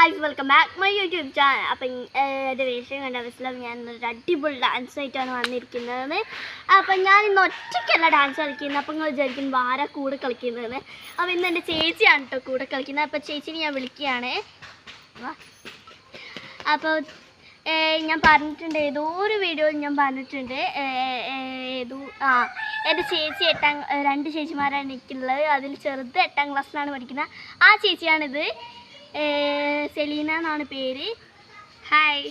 Guys welcome back my YouTube channel. അപ്പം എൻ്റെ വേഷം കണ്ട മനസ്സിലാവും ഞാൻ ഒരു അടിപൊളി ഡാൻസ് ആയിട്ടാണ് വന്നിരിക്കുന്നത്. അപ്പം ഞാൻ ഇന്ന് ഒറ്റയ്ക്കല്ല ഡാൻസ് കളിക്കുന്നത്. അപ്പം നിങ്ങൾ വിചാരിക്കും ആരാ കൂടെ കളിക്കുന്നത്. അപ്പം ഇന്ന് എൻ്റെ ചേച്ചിയാണ് കേട്ടോ കൂടെ കളിക്കുന്നത്. അപ്പം ചേച്ചിനെ ഞാൻ വിളിക്കുകയാണ്. അപ്പോൾ ഞാൻ പറഞ്ഞിട്ടുണ്ട്, ഏതോ ഒരു വീഡിയോയിൽ ഞാൻ പറഞ്ഞിട്ടുണ്ട്, എൻ്റെ ചേച്ചി രണ്ട് ചേച്ചിമാരാണ് എനിക്കുള്ളത്. അതിൽ ചെറുത് 8ാം ക്ലാസ്സിലാണ് പഠിക്കുന്നത്. ആ ചേച്ചിയാണിത്. സെലീന എന്നാണ് പേര്. ഹായ്.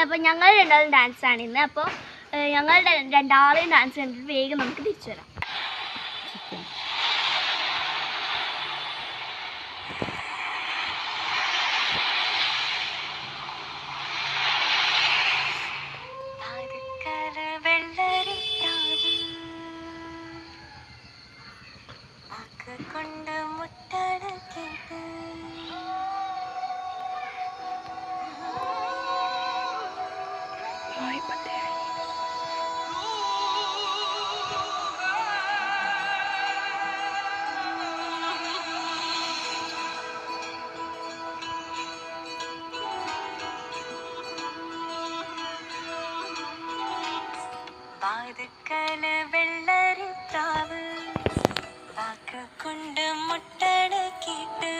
അപ്പോൾ ഞങ്ങൾ രണ്ടാളും ഡാൻസാണ് ഇന്ന്. അപ്പോൾ ഞങ്ങളുടെ രണ്ടാളെയും ഡാൻസ് കണ്ടിട്ട് വേഗം നമുക്ക് തിരിച്ചു വരാം. കൊണ്ട് മുട്ടട കേട്ട് വാതുക്കല വെള്ളരി പ്രാവ് കൊണ്ട് മുട്ടട കേട്ട്